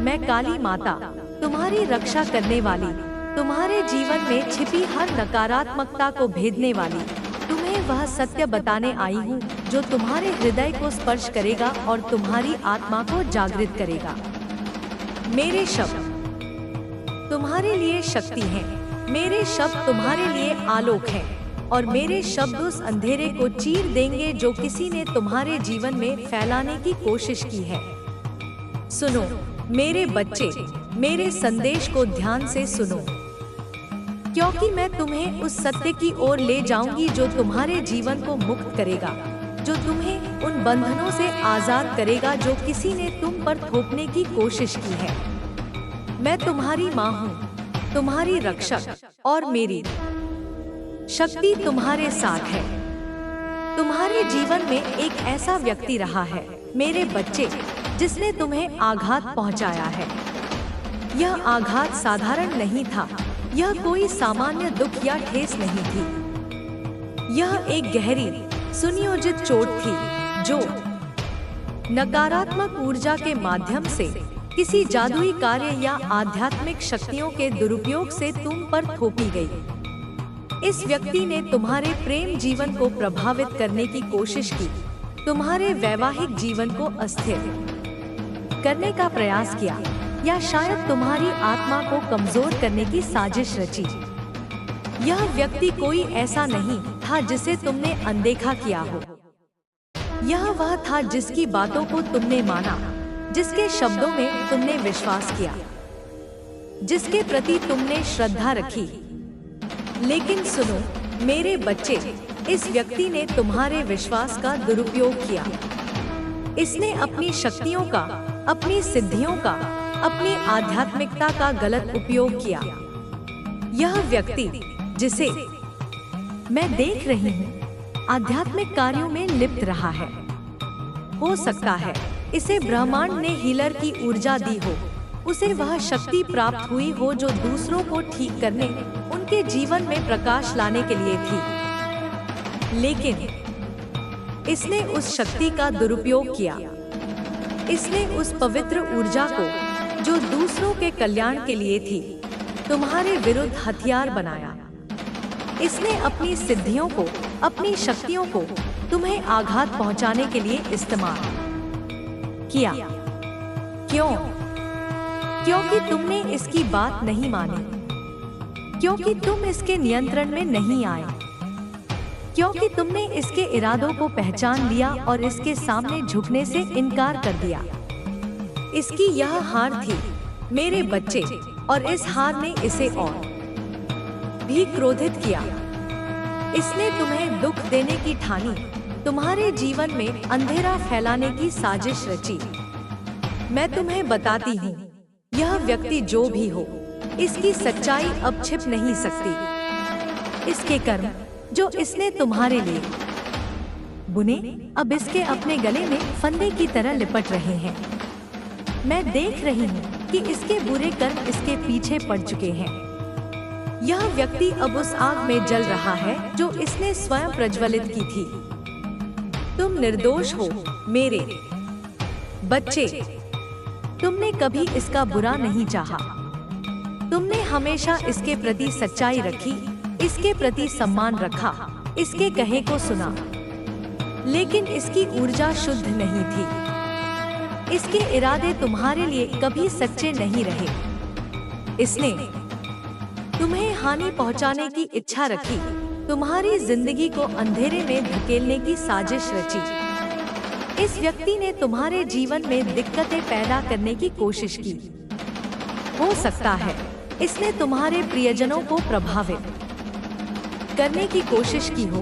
मैं काली माता, तुम्हारी रक्षा करने वाली, तुम्हारे जीवन में छिपी हर नकारात्मकता को भेदने वाली, तुम्हें वह सत्य बताने आई हूँ जो तुम्हारे हृदय को स्पर्श करेगा और तुम्हारी आत्मा को जागृत करेगा। मेरे शब्द तुम्हारे लिए शक्ति हैं, मेरे शब्द तुम्हारे लिए आलोक हैं और मेरे शब्द उस अंधेरे को चीर देंगे जो किसी ने तुम्हारे जीवन में फैलाने की कोशिश की है। सुनो मेरे बच्चे, मेरे संदेश को ध्यान से सुनो, क्योंकि मैं तुम्हें उस सत्य की ओर ले जाऊंगी जो तुम्हारे जीवन को मुक्त करेगा, जो तुम्हें उन बंधनों से आजाद करेगा जो किसी ने तुम पर थोपने की कोशिश की है। मैं तुम्हारी माँ हूँ, तुम्हारी रक्षक, और मेरी शक्ति तुम्हारे साथ है। तुम्हारे जीवन में एक ऐसा व्यक्ति रहा है मेरे बच्चे जिसने तुम्हें आघात पहुंचाया है। यह आघात साधारण नहीं था, यह कोई सामान्य दुख या ठेस नहीं थी। यह एक गहरी सुनियोजित चोट थी जो नकारात्मक ऊर्जा के माध्यम से किसी जादुई कार्य या आध्यात्मिक शक्तियों के दुरुपयोग से तुम पर थोपी गई। इस व्यक्ति ने तुम्हारे प्रेम जीवन को प्रभावित करने की कोशिश की, तुम्हारे वैवाहिक जीवन को अस्थिर करने का प्रयास किया, या शायद तुम्हारी आत्मा को कमजोर करने की साजिश रची। यह व्यक्ति कोई ऐसा नहीं था जिसे तुमने अनदेखा किया हो। यह वह था जिसकी बातों को तुमने माना, जिसके शब्दों में तुमने विश्वास किया, जिसके प्रति तुमने श्रद्धा रखी। लेकिन सुनो मेरे बच्चे, इस व्यक्ति ने तुम्हारे विश्वास का दुरुपयोग किया। इसने अपनी शक्तियों का, अपनी सिद्धियों का, अपनी आध्यात्मिकता का गलत उपयोग किया। यह व्यक्ति जिसे मैं देख रही हूँ आध्यात्मिक कार्यों में लिप्त रहा है। हो सकता है इसे ब्रह्मांड ने हीलर की ऊर्जा दी हो, उसे वह शक्ति प्राप्त हुई हो जो दूसरों को ठीक करने, उनके जीवन में प्रकाश लाने के लिए थी। लेकिन इसने उस शक्ति का दुरुपयोग किया। इसने उस पवित्र ऊर्जा को जो दूसरों के कल्याण के लिए थी, तुम्हारे विरुद्ध हथियार बनाया। इसने अपनी सिद्धियों को, अपनी शक्तियों को तुम्हें आघात पहुंचाने के लिए इस्तेमाल किया। क्यों? क्योंकि तुमने इसकी बात नहीं मानी, क्योंकि तुम इसके नियंत्रण में नहीं आए, क्योंकि तुमने इसके इरादों को पहचान लिया और इसके सामने झुकने से इनकार कर दिया। इसकी यह हार थी मेरे बच्चे, और इस हार ने इसे और भी क्रोधित किया। इसने तुम्हें दुख देने की ठानी, तुम्हारे जीवन में अंधेरा फैलाने की साजिश रची। मैं तुम्हें बताती हूँ, यह व्यक्ति जो भी हो, इसकी सच्चाई अब छिप नहीं सकती। इसके कर्म जो इसने तुम्हारे लिए बुने, अब इसके अपने गले में फंदे की तरह लिपट रहे हैं। मैं देख रही हूँ कि इसके बुरे कर्म इसके पीछे पड़ चुके हैं। यह व्यक्ति अब उस आग में जल रहा है जो इसने स्वयं प्रज्वलित की थी। तुम निर्दोष हो मेरे बच्चे, तुमने कभी इसका बुरा नहीं चाहा। तुमने हमेशा इसके प्रति सच्चाई रखी, इसके प्रति सम्मान रखा, इसके कहे को सुना। लेकिन इसकी ऊर्जा शुद्ध नहीं थी। इसके इरादे तुम्हारे लिए कभी सच्चे नहीं रहे। इसने तुम्हें हानि पहुंचाने की इच्छा रखी, तुम्हारी जिंदगी को अंधेरे में धकेलने की साजिश रची। इस व्यक्ति ने तुम्हारे जीवन में दिक्कतें पैदा करने की कोशिश की। हो सकता है इसने तुम्हारे प्रियजनों को प्रभावित करने की कोशिश की हो,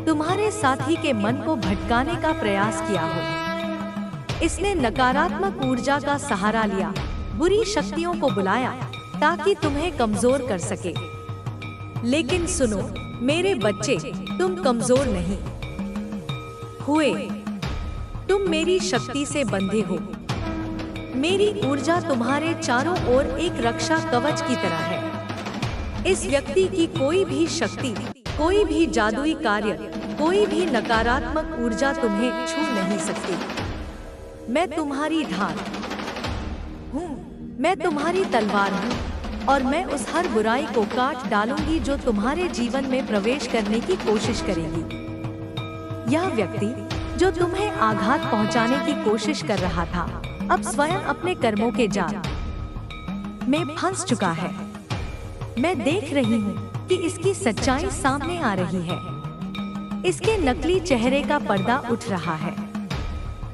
तुम्हारे साथी के मन को भटकाने का प्रयास किया हो। इसने नकारात्मक ऊर्जा का सहारा लिया, बुरी शक्तियों को बुलाया ताकि तुम्हें कमजोर कर सके। लेकिन सुनो मेरे बच्चे, तुम कमजोर नहीं हुए, तुम मेरी शक्ति से बंधे हो। मेरी ऊर्जा तुम्हारे चारों ओर एक रक्षा कवच की तरह है। इस व्यक्ति की कोई भी शक्ति, कोई भी जादुई कार्य, कोई भी नकारात्मक ऊर्जा तुम्हें छू नहीं सकती। मैं तुम्हारी ढाल हूँ, मैं तुम्हारी तलवार हूँ और मैं उस हर बुराई को काट डालूंगी जो तुम्हारे जीवन में प्रवेश करने की कोशिश करेगी। यह व्यक्ति जो तुम्हें आघात पहुंचाने की कोशिश कर रहा था, अब स्वयं अपने कर्मों के जाल में फंस चुका है। मैं देख रही हूँ कि इसकी सच्चाई सामने आ रही है। इसके नकली चेहरे का पर्दा उठ रहा है।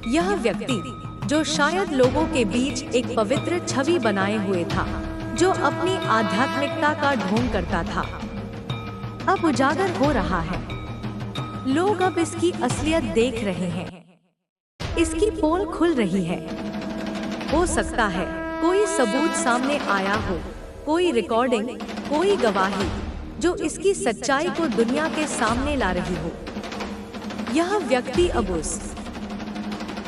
यह व्यक्ति जो शायद लोगों के बीच एक पवित्र छवि बनाए हुए था, जो अपनी आध्यात्मिकता का ढोंग करता था, अब उजागर हो रहा है। लोग अब इसकी असलियत देख रहे हैं। इसकी पोल खुल रही है। हो सकता है कोई सबूत सामने आया हो, कोई रिकॉर्डिंग, कोई गवाही जो इसकी सच्चाई को दुनिया के सामने ला रही हो। यह व्यक्ति अब उस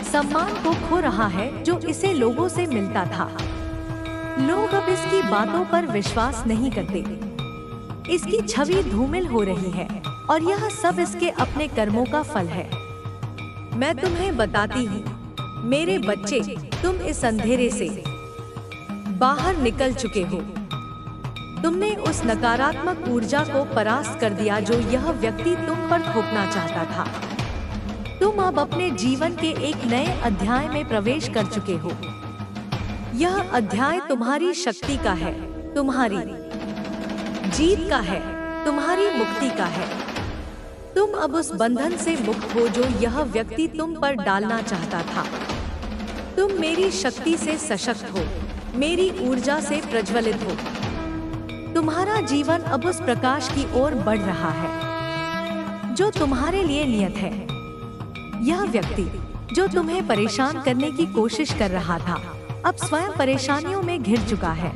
सम्मान को खो रहा है जो इसे लोगों से मिलता था। लोग अब इसकी बातों पर विश्वास नहीं करते। इसकी छवि धूमिल हो रही है और यह सब इसके अपने कर्मों का फल है। मैं तुम्हें बताती हूँ मेरे बच्चे, तुम इस अंधेरे से बाहर निकल चुके हो। तुमने उस नकारात्मक ऊर्जा को परास्त कर दिया जो यह व्यक्ति तुम पर थोपना चाहता था। तुम अब अपने जीवन के एक नए अध्याय में प्रवेश कर चुके हो। यह अध्याय तुम्हारी शक्ति का है, तुम्हारी जीत का है, तुम्हारी मुक्ति का है। तुम अब उस बंधन से मुक्त हो जो यह व्यक्ति तुम पर डालना चाहता था। तुम मेरी शक्ति से सशक्त हो, मेरी ऊर्जा से प्रज्वलित हो। तुम्हारा जीवन अब उस प्रकाश की ओर बढ़ रहा है जो तुम्हारे लिए नियत है। यह व्यक्ति जो तुम्हें परेशान करने की कोशिश कर रहा था, अब स्वयं परेशानियों में घिर चुका है।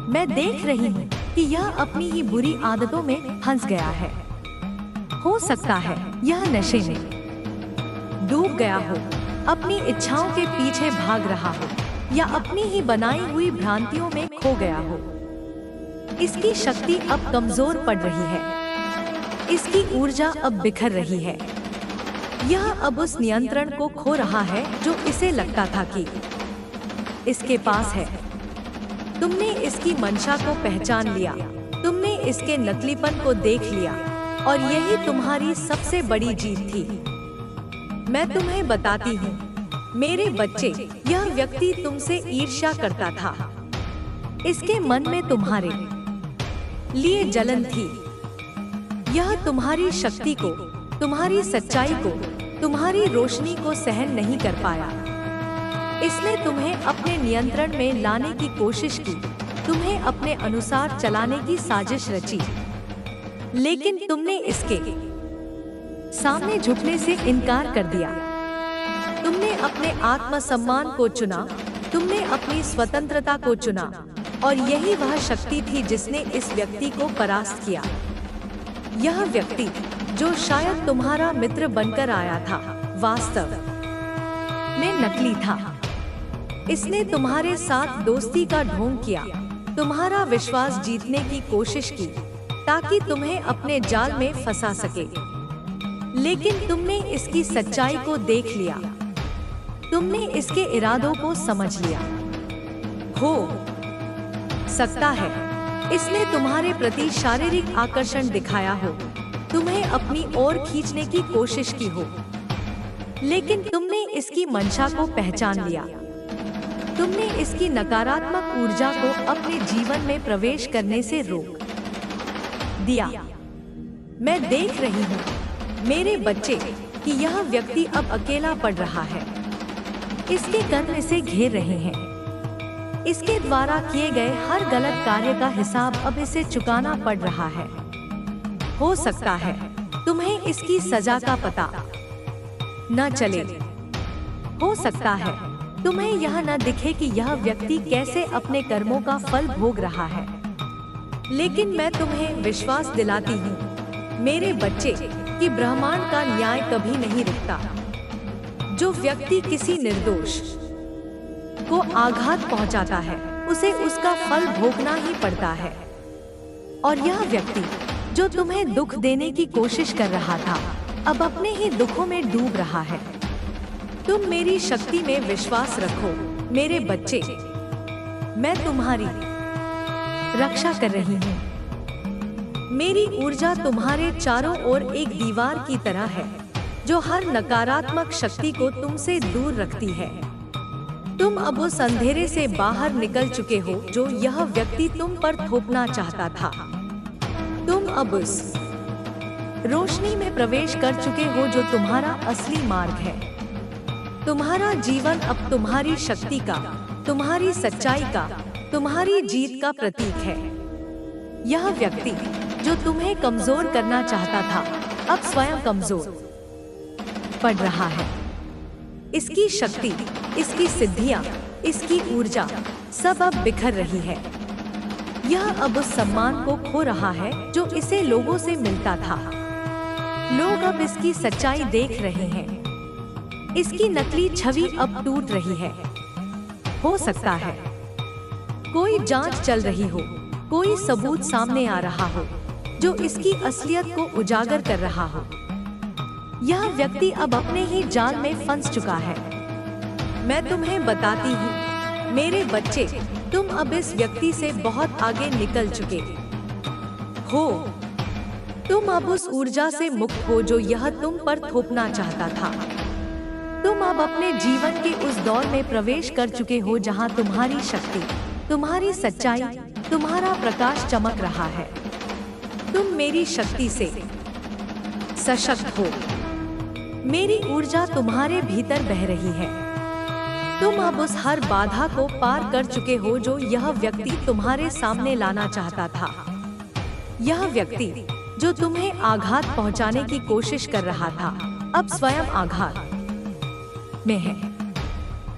मैं देख रही हूँ कि यह अपनी ही बुरी आदतों में फंस गया है। हो सकता है यह नशे में डूब गया हो, अपनी इच्छाओं के पीछे भाग रहा हो या अपनी ही बनाई हुई भ्रांतियों में खो गया हो। इसकी शक्ति अब कमजोर पड़ रही है। इसकी ऊर्जा अब बिखर रही है। यह अब उस नियंत्रण को खो रहा है जो इसे लगता था कि इसके पास है। तुमने इसकी मंशा को पहचान लिया, तुमने इसके नकलीपन को देख लिया और यही तुम्हारी सबसे बड़ी जीत थी। मैं तुम्हें बताती हूँ मेरे बच्चे, यह व्यक्ति तुमसे ईर्ष्या करता था। इसके मन में तुम्हारे लिए जलन थी। यह तुम्हारी शक्ति को, तुम्हारी सच्चाई को, तुम्हारी रोशनी को सहन नहीं कर पाया। इसने तुम्हें अपने नियंत्रण में लाने की कोशिश की, तुम्हें अपने अनुसार चलाने की साजिश रची, लेकिन तुमने इसके सामने झुकने से इनकार कर दिया। तुमने अपने आत्मसम्मान को चुना, तुमने अपनी स्वतंत्रता को चुना और यही वह शक्ति थी जिसने इस व्यक्ति को परास्त किया। यह व्यक्ति जो शायद तुम्हारा मित्र बनकर आया था, वास्तव में नकली था। इसने तुम्हारे साथ दोस्ती का ढोंग किया, तुम्हारा विश्वास जीतने की कोशिश की ताकि तुम्हें अपने जाल में फंसा सके। लेकिन तुमने इसकी सच्चाई को देख लिया, तुमने इसके इरादों को समझ लिया। हो सकता है इसने तुम्हारे प्रति शारीरिक आकर्षण दिखाया हो, तुम्हें अपनी ओर खींचने की कोशिश की हो, लेकिन तुमने इसकी मंशा को पहचान लिया। तुमने इसकी नकारात्मक ऊर्जा को अपने जीवन में प्रवेश करने से रोक दिया। मैं देख रही हूँ मेरे बच्चे कि यह व्यक्ति अब अकेला पड़ रहा है। इसके कर्म इसे घेर रहे हैं। इसके द्वारा किए गए हर गलत कार्य का हिसाब अब इसे चुकाना पड़ रहा है। हो सकता है तुम्हें इसकी सजा का पता न चले। हो सकता है तुम्हें यह न दिखे कि यह व्यक्ति कैसे अपने कर्मों का फल भोग रहा है। लेकिन मैं तुम्हें विश्वास दिलाती हूँ मेरे बच्चे कि ब्रह्मांड का न्याय कभी नहीं रुकता। जो व्यक्ति किसी निर्दोष को आघात पहुंचाता है, उसे उसका फल भोगना ही पड़ता है। और यह व्यक्ति जो तुम्हें दुख देने की कोशिश कर रहा था, अब अपने ही दुखों में डूब रहा है। तुम मेरी शक्ति में विश्वास रखो मेरे बच्चे। मैं तुम्हारी रक्षा कर रही हूँ। मेरी ऊर्जा तुम्हारे चारों ओर एक दीवार की तरह है जो हर नकारात्मक शक्ति को तुमसे दूर रखती है। तुम अब उस अंधेरे से बाहर निकल चुके हो जो यह व्यक्ति तुम पर थोपना चाहता था। तुम अब उस रोशनी में प्रवेश कर चुके हो जो तुम्हारा असली मार्ग है। तुम्हारा जीवन अब तुम्हारी शक्ति का, तुम्हारी सच्चाई का, तुम्हारी जीत का प्रतीक है। यह व्यक्ति जो तुम्हें कमजोर करना चाहता था, अब स्वयं कमजोर पड़ रहा है। इसकी शक्ति, इसकी सिद्धियां, इसकी ऊर्जा सब अब बिखर रही है। यह अब उस सम्मान को खो रहा है जो इसे लोगों से मिलता था। लोग अब इसकी सच्चाई देख रहे हैं। इसकी नकली छवि अब टूट रही है। हो सकता है कोई जांच चल रही हो, कोई सबूत सामने आ रहा हो जो इसकी असलियत को उजागर कर रहा हो। यह व्यक्ति अब अपने ही जाल में फंस चुका है। मैं तुम्हें बताती हूँ मेरे बच्चे, तुम अब इस व्यक्ति से बहुत आगे निकल चुके हो। तुम अब उस ऊर्जा से मुक्त हो जो यह तुम पर थोपना चाहता था। तुम अब अपने जीवन के उस दौर में प्रवेश कर चुके हो जहां तुम्हारी शक्ति, तुम्हारी सच्चाई, तुम्हारा प्रकाश चमक रहा है। तुम मेरी शक्ति से सशक्त हो। मेरी ऊर्जा तुम्हारे भीतर बह रही है। तुम अब उस हर बाधा को पार कर चुके हो जो यह व्यक्ति तुम्हारे सामने लाना चाहता था। यह व्यक्ति जो तुम्हें आघात पहुंचाने की कोशिश कर रहा था, अब स्वयं आघात में है।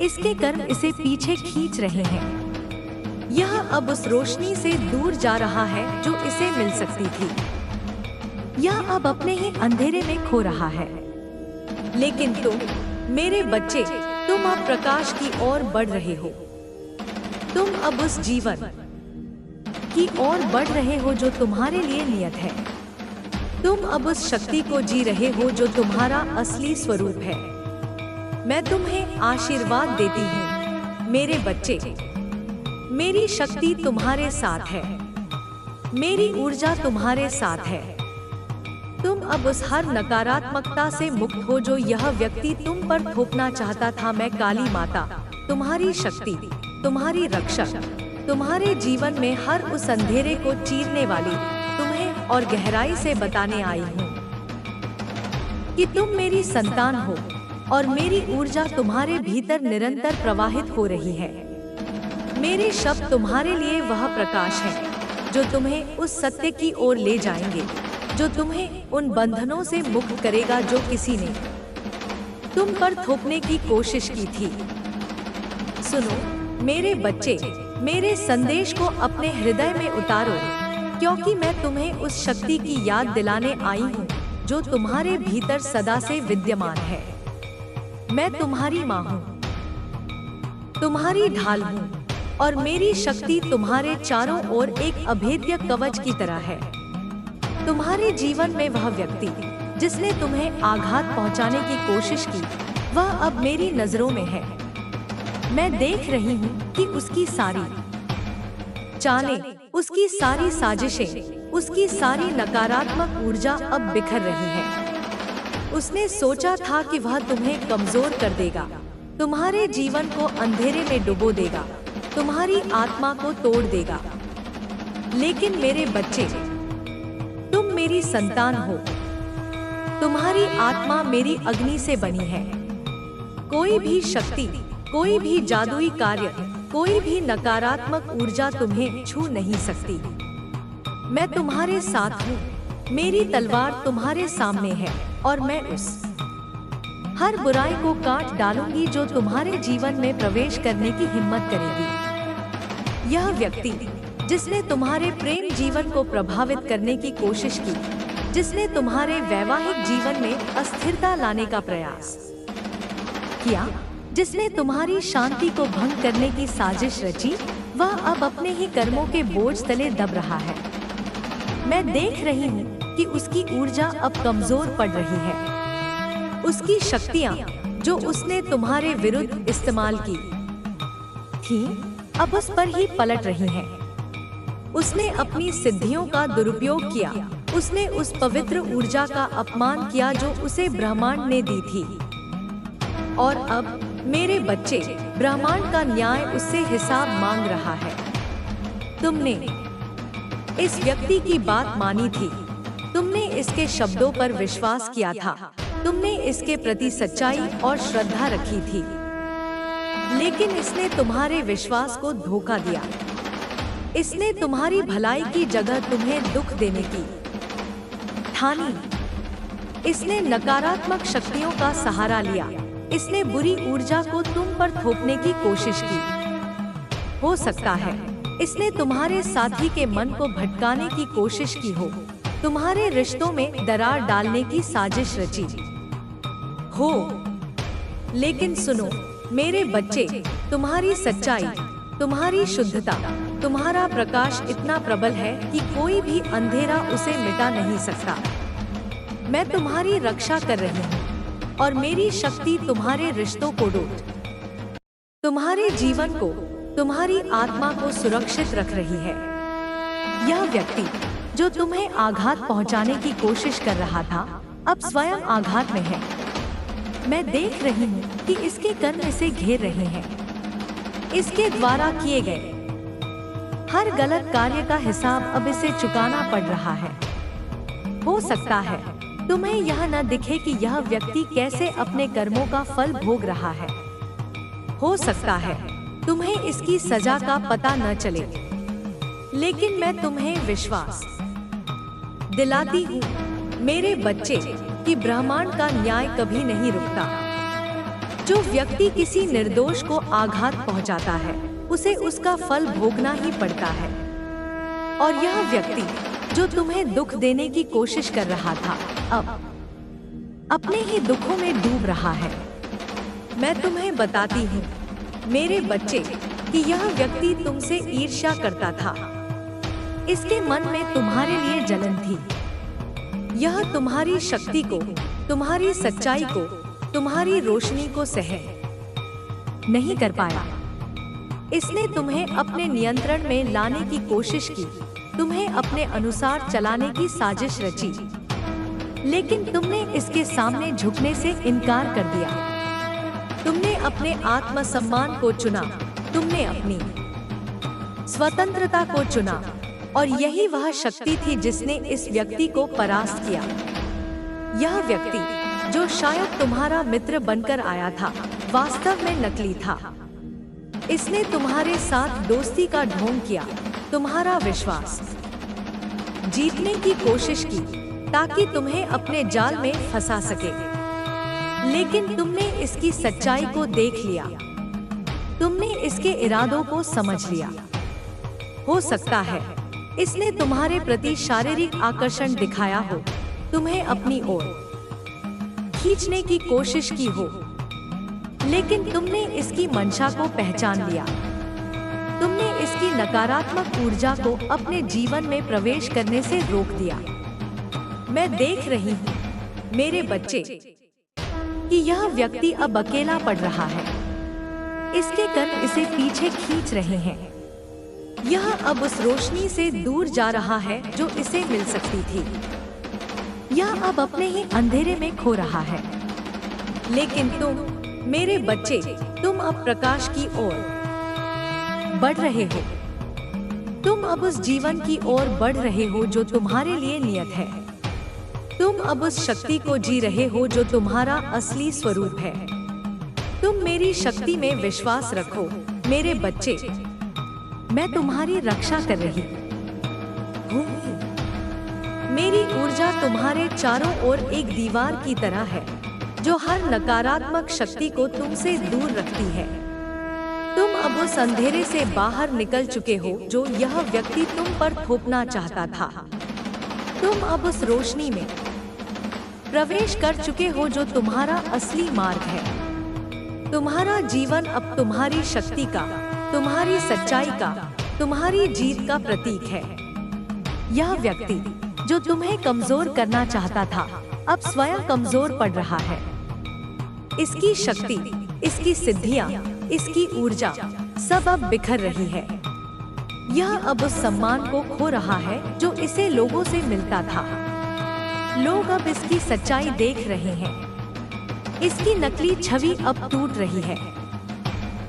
इसके कर्म इसे पीछे खींच रहे हैं। यह अब उस रोशनी से दूर जा रहा है जो इसे मिल सकती थी। यह अब अपने ही अंधेरे में खो रहा है। लेकिन तुम मेरे बच्चे, तुम अब प्रकाश की ओर बढ़ रहे हो। तुम अब उस जीवन की ओर बढ़ रहे हो जो तुम्हारे लिए नियत है। तुम अब उस शक्ति को जी रहे हो जो तुम्हारा असली स्वरूप है। मैं तुम्हें आशीर्वाद देती हूँ मेरे बच्चे। मेरी शक्ति तुम्हारे साथ है। मेरी ऊर्जा तुम्हारे साथ है। तुम अब उस हर नकारात्मकता से मुक्त हो जो यह व्यक्ति तुम पर थोपना चाहता था। मैं काली माता, तुम्हारी शक्ति, तुम्हारी रक्षक, तुम्हारे जीवन में हर उस अंधेरे को चीरने वाली तुम्हें और गहराई से बताने आई हूँ कि तुम मेरी संतान हो और मेरी ऊर्जा तुम्हारे भीतर निरंतर प्रवाहित हो रही है। मेरे शब्द तुम्हारे लिए वह प्रकाश है जो तुम्हें उस सत्य की ओर ले जाएंगे, जो तुम्हें उन बंधनों से मुक्त करेगा जो किसी ने तुम पर थोपने की कोशिश की थी। सुनो मेरे बच्चे, मेरे संदेश को अपने हृदय में उतारो, क्योंकि मैं तुम्हें उस शक्ति की याद दिलाने आई हूँ जो तुम्हारे भीतर सदा से विद्यमान है। मैं तुम्हारी माँ हूँ, तुम्हारी ढाल हूँ और मेरी शक्ति तुम्हारे चारों ओर एक अभेद्य कवच की तरह है। तुम्हारे जीवन में वह व्यक्ति जिसने तुम्हें आघात पहुँचाने की कोशिश की, वह अब मेरी नजरों में है। मैं देख रही हूँ कि उसकी सारी चालें, उसकी सारी साजिशें, उसकी सारी नकारात्मक ऊर्जा अब बिखर रही है। उसने सोचा था कि वह तुम्हें कमजोर कर देगा, तुम्हारे जीवन को अंधेरे में डुबो देगा, तुम्हारी आत्मा को तोड़ देगा। लेकिन मेरे बच्चे, तुम मेरी संतान हो। तुम्हारी आत्मा मेरी अग्नि से बनी है। कोई भी शक्ति, कोई भी जादुई कार्य, कोई भी नकारात्मक ऊर्जा तुम्हें छू नहीं सकती। मैं तुम्हारे साथ हूँ। मेरी तलवार तुम्हारे सामने है और मैं उस हर बुराई को काट डालूंगी जो तुम्हारे जीवन में प्रवेश करने की हिम्मत करेगी। यह व्यक्ति जिसने तुम्हारे प्रेम जीवन को प्रभावित करने की कोशिश की, जिसने तुम्हारे वैवाहिक जीवन में अस्थिरता लाने का प्रयास किया, जिसने तुम्हारी शांति को भंग करने की साजिश रची, वह अब अपने ही कर्मों के बोझ तले दब रहा है। मैं देख रही हूँ कि उसकी ऊर्जा अब कमजोर पड़ रही है। उसकी शक्तियाँ जो उसने तुम्हारे विरुद्ध इस्तेमाल की थी, अब उस पर ही पलट रही हैं। उसने अपनी सिद्धियों का दुरुपयोग किया। उसने उस पवित्र ऊर्जा का अपमान किया जो उसे ब्रह्मांड ने दी थी। और अब मेरे बच्चे, ब्रह्मांड का न्याय उससे हिसाब मांग रहा है। तुमने इस व्यक्ति की बात मानी थी। तुमने इसके शब्दों पर विश्वास किया था। तुमने इसके प्रति सच्चाई और श्रद्धा रखी थी। लेकिन इसने तुम्हारे विश्वास को धोखा दिया। इसने तुम्हारी भलाई की जगह तुम्हें दुख देने की ठानी। इसने नकारात्मक शक्तियों का सहारा लिया। इसने बुरी ऊर्जा को तुम पर थोपने की कोशिश की। हो सकता है इसने तुम्हारे साथी के मन को भटकाने की कोशिश की हो, तुम्हारे रिश्तों में दरार डालने की साजिश रची हो। लेकिन सुनो मेरे बच्चे, तुम्हारी सच्चाई, तुम्हारी शुद्धता, तुम्हारा प्रकाश इतना प्रबल है कि कोई भी अंधेरा उसे मिटा नहीं सकता। मैं तुम्हारी रक्षा कर रही हूँ और मेरी शक्ति तुम्हारे रिश्तों को तुम्हारे जीवन को, तुम्हारी आत्मा को सुरक्षित रख रही है। यह व्यक्ति जो तुम्हें आघात पहुंचाने की कोशिश कर रहा था, अब स्वयं आघात में है। मैं देख रही हूँ कि इसके कर्म इसे घेर रहे हैं। इसके द्वारा किए गए हर गलत कार्य का हिसाब अब इसे चुकाना पड़ रहा है। हो सकता है तुम्हें यह न दिखे कि यह व्यक्ति कैसे अपने कर्मों का फल भोग रहा है। हो सकता है तुम्हें इसकी सजा का पता न चले, लेकिन मैं तुम्हें विश्वास दिलाती हूँ मेरे बच्चे कि ब्रह्मांड का न्याय कभी नहीं रुकता। जो व्यक्ति किसी निर्दोष को आघात पहुँचाता है, उसे उसका फल भोगना ही पड़ता है। और यह व्यक्ति जो तुम्हें दुख देने की कोशिश कर रहा था, अब अपने ही दुखों में डूब रहा है। मैं तुम्हें बताती हूँ मेरे बच्चे कि यह व्यक्ति तुमसे ईर्ष्या करता था। इसके मन में तुम्हारे लिए जलन थी। यह तुम्हारी शक्ति को, तुम्हारी सच्चाई को, तुम्हारी रोशनी को सहन नहीं कर पाया। इसने तुम्हें अपने नियंत्रण में लाने की कोशिश की, तुम्हें अपने अनुसार चलाने की साजिश रची, लेकिन तुमने इसके सामने झुकने से इनकार कर दिया। तुमने अपने आत्मसम्मान को चुना, तुमने अपनी स्वतंत्रता को चुना, और यही वह शक्ति थी जिसने इस व्यक्ति को परास्त किया। यह व्यक्ति जो शायद तुम्हारा मित्र बनकर आया था, वास्तव में नकली था। इसने तुम्हारे साथ दोस्ती का ढोंग किया, तुम्हारा विश्वास जीतने की कोशिश की ताकि तुम्हें अपने जाल में फंसा सके। लेकिन तुमने इसकी सच्चाई को देख लिया, तुमने इसके इरादों को समझ लिया। हो सकता है इसने तुम्हारे प्रति शारीरिक आकर्षण दिखाया हो, तुम्हें अपनी ओर खींचने की कोशिश की हो, लेकिन तुमने इसकी मंशा को पहचान लिया। तुमने इसकी नकारात्मक ऊर्जा को अपने जीवन में प्रवेश करने से रोक दिया। मैं देख रही हूँ मेरे बच्चे कि यह व्यक्ति अब अकेला पड़ रहा है। इसके कर्म इसे पीछे खींच रहे हैं। यह अब उस रोशनी से दूर जा रहा है जो इसे मिल सकती थी। यह अब अपने ही अंधेरे में खो रहा है। लेकिन तुम मेरे बच्चे, तुम अब प्रकाश की ओर बढ़ रहे हो। तुम अब उस जीवन की ओर बढ़ रहे हो जो तुम्हारे लिए नियत है। तुम अब उस शक्ति को जी रहे हो जो तुम्हारा असली स्वरूप है। तुम मेरी शक्ति में विश्वास रखो मेरे बच्चे। मैं तुम्हारी रक्षा कर रही हूँ। मेरी ऊर्जा तुम्हारे चारों ओर एक दीवार की तरह है जो हर नकारात्मक शक्ति को तुमसे दूर रखती है। तुम अब उस अंधेरे से बाहर निकल चुके हो जो यह व्यक्ति तुम पर थोपना चाहता था। तुम अब उस रोशनी में प्रवेश कर चुके हो जो तुम्हारा असली मार्ग है। तुम्हारा जीवन अब तुम्हारी शक्ति का, तुम्हारी सच्चाई का, तुम्हारी जीत का प्रतीक है। यह व्यक्ति जो तुम्हें कमजोर करना चाहता था, अब स्वयं कमजोर पड़ रहा है। इसकी शक्ति, इसकी सिद्धियां, इसकी ऊर्जा सब अब बिखर रही है। यह अब उस सम्मान को खो रहा है जो इसे लोगों से मिलता था। लोग अब इसकी सच्चाई देख रहे हैं। इसकी नकली छवि अब टूट रही है।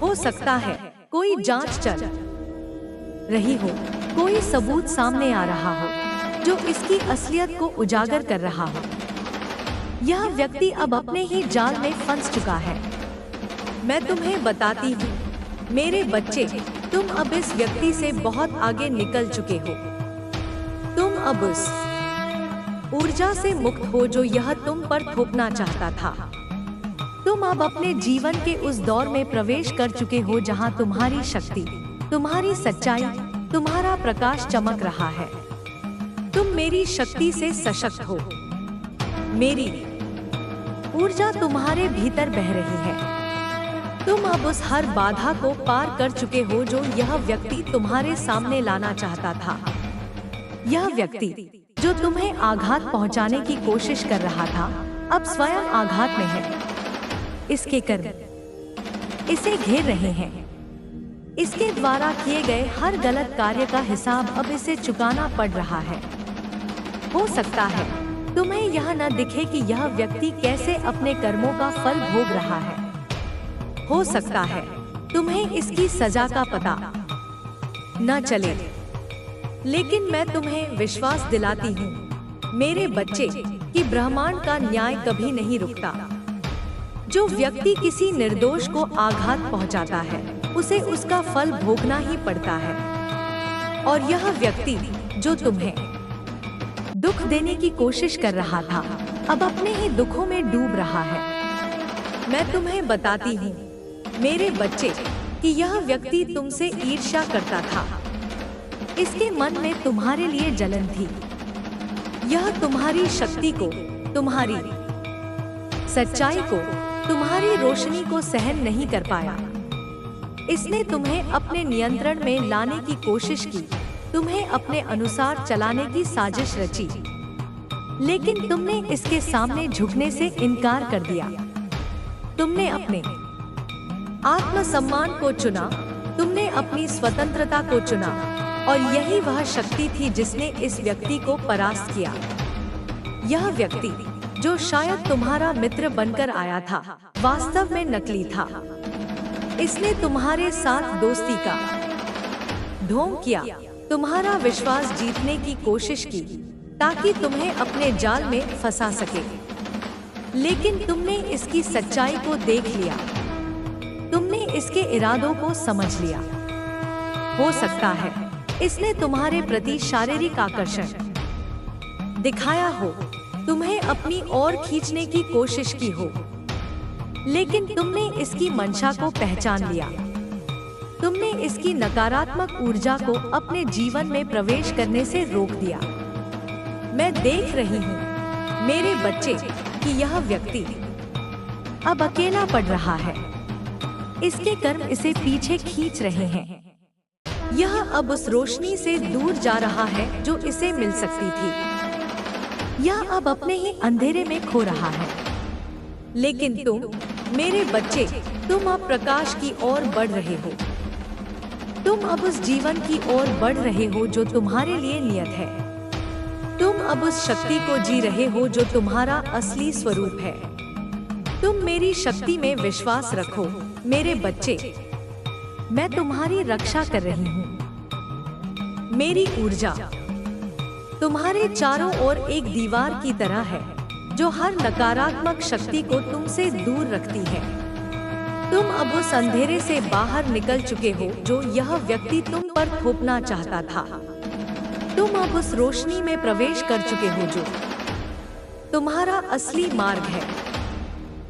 हो सकता है कोई जांच चल रही हो, कोई सबूत सामने आ रहा हो जो इसकी असलियत को उजागर कर रहा हो। यह व्यक्ति अब अपने ही जाल में फंस चुका है। मैं तुम्हें बताती हूँ मेरे बच्चे, तुम अब इस व्यक्ति से बहुत आगे निकल चुके हो। तुम अब उस ऊर्जा से मुक्त हो जो यह तुम पर थोपना चाहता था। तुम अब अपने जीवन के उस दौर में प्रवेश कर चुके हो जहां तुम्हारी शक्ति, तुम्हारी सच्चाई, तुम्हारा प्रकाश चमक रहा है। तुम मेरी शक्ति से सशक्त हो। मेरी ऊर्जा तुम्हारे भीतर बह रही है। तुम अब उस हर बाधा को पार कर चुके हो जो यह व्यक्ति तुम्हारे सामने लाना चाहता था। यह व्यक्ति जो तुम्हें आघात पहुंचाने की कोशिश कर रहा था, अब स्वयं आघात में है। इसके कर्म इसे घेर रहे हैं। इसके द्वारा किए गए हर गलत कार्य का हिसाब अब इसे चुकाना पड़ रहा है। हो सकता है तुम्हें यह न दिखे कि यह व्यक्ति कैसे अपने कर्मों का फल भोग रहा है। हो सकता है तुम्हें इसकी सजा का पता न चले, लेकिन मैं तुम्हें विश्वास दिलाती हूँ मेरे बच्चे कि ब्रह्मांड का न्याय कभी नहीं रुकता। जो व्यक्ति किसी निर्दोष को आघात पहुंचाता है, उसे उसका फल भोगना ही पड़ता है। और यह व्यक्ति जो तुम्हें दुख देने की कोशिश कर रहा था, अब अपने ही दुखों में डूब रहा है। मैं तुम्हें बताती हूँ मेरे बच्चे कि यह व्यक्ति तुमसे ईर्ष्या करता था। इसके मन में तुम्हारे लिए जलन थी। यह तुम्हारी शक्ति को, तुम्हारी सच्चाई को, तुम्हारी रोशनी को सहन नहीं कर पाया। इसने तुम्हें अपने नियंत्रण में लाने की कोशिश की, तुम्हें अपने अनुसार चलाने की साजिश रची, लेकिन तुमने इसके सामने झुकने से इनकार कर दिया। तुमने अपने आत्मसम्मान को चुना, तुमने अपनी स्वतंत्रता को चुना, और यही वह शक्ति थी जिसने इस व्यक्ति को परास्त किया। यह व्यक्ति जो शायद तुम्हारा मित्र बनकर आया था, वास्तव में नकली था। इसने तुम्हारे साथ दोस्ती का ढोंग किया, तुम्हारा विश्वास जीतने की कोशिश की ताकि तुम्हें अपने जाल में फंसा सके। लेकिन तुमने इसकी सच्चाई को देख लिया, तुमने इसके इरादों को समझ लिया। हो सकता है इसने तुम्हारे प्रति शारीरिक आकर्षण दिखाया हो, तुम्हें अपनी ओर खींचने की कोशिश की हो, लेकिन तुमने इसकी मंशा को पहचान लिया। तुमने इसकी नकारात्मक ऊर्जा को अपने जीवन में प्रवेश करने से रोक दिया। मैं देख रही हूँ मेरे बच्चे कि यह व्यक्ति अब अकेला पड़ रहा है। इसके कर्म इसे पीछे खींच रहे हैं। यह अब उस रोशनी से दूर जा रहा है जो इसे मिल सकती थी। यह अब अपने ही अंधेरे में खो रहा है। लेकिन तुम मेरे बच्चे, तुम अब प्रकाश की ओर बढ़ रहे हो। तुम अब उस जीवन की ओर बढ़ रहे हो जो तुम्हारे लिए नियत है। तुम अब उस शक्ति को जी रहे हो जो तुम्हारा असली स्वरूप है। तुम मेरी शक्ति में विश्वास रखो मेरे बच्चे। मैं तुम्हारी रक्षा कर रही हूँ। मेरी ऊर्जा तुम्हारे चारों ओर एक दीवार की तरह है जो हर नकारात्मक शक्ति को तुमसे दूर रखती है। तुम अब उस अंधेरे से बाहर निकल चुके हो जो यह व्यक्ति तुम पर थोपना चाहता था। तुम अब उस रोशनी में प्रवेश कर चुके हो जो तुम्हारा असली मार्ग है।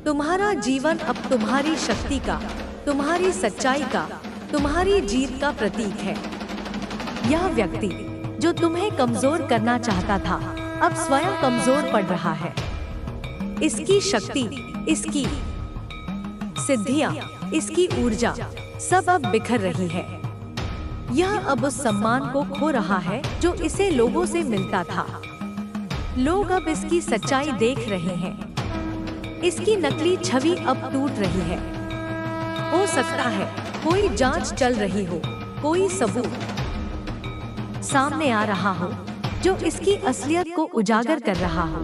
तुम्हारा जीवन अब तुम्हारी शक्ति का, तुम्हारी सच्चाई का, तुम्हारी जीत का प्रतीक है। यह व्यक्ति जो तुम्हें कमजोर करना चाहता था, अब स्वयं कमजोर पड़ रहा है। इसकी शक्ति, इसकी सिद्धियां, इसकी ऊर्जा सब अब बिखर रही है। यह अब उस सम्मान को खो रहा है जो इसे लोगों से मिलता था। लोग अब इसकी सच्चाई देख रहे हैं। इसकी नकली छवि अब टूट रही है। हो सकता है कोई जांच चल रही हो, कोई सबूत सामने आ रहा हो जो इसकी असलियत को उजागर कर रहा हो।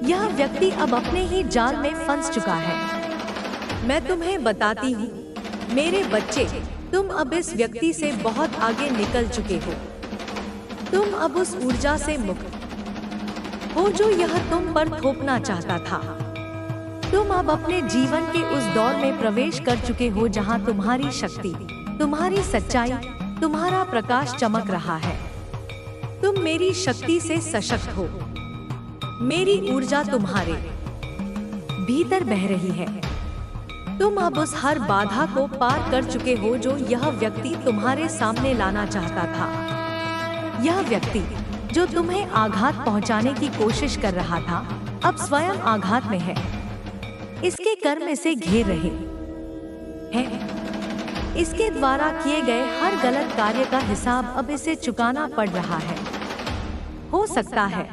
यह व्यक्ति अब अपने ही जाल में फंस चुका है। मैं तुम्हें बताती हूँ मेरे बच्चे, तुम अब इस व्यक्ति से बहुत आगे निकल चुके हो। तुम अब उस ऊर्जा से मुक्त हो जो यह तुम पर थोपना चाहता था। तुम अब अपने जीवन के उस दौर में प्रवेश कर चुके हो जहां तुम्हारी शक्ति, तुम्हारी सच्चाई, तुम्हारा प्रकाश चमक रहा है। तुम मेरी शक्ति से सशक्त हो। मेरी ऊर्जा तुम्हारे भीतर बह रही है। तुम अब उस हर बाधा को पार कर चुके हो जो यह व्यक्ति तुम्हारे सामने लाना चाहता था। यह व्यक्ति जो तुम्हें आघात पहुंचाने की कोशिश कर रहा था, अब स्वयं आघात में है। इसके कर्म इसे घेर रहे हैं। इसके द्वारा किए गए हर गलत कार्य का हिसाब अब इसे चुकाना पड़ रहा है। हो सकता है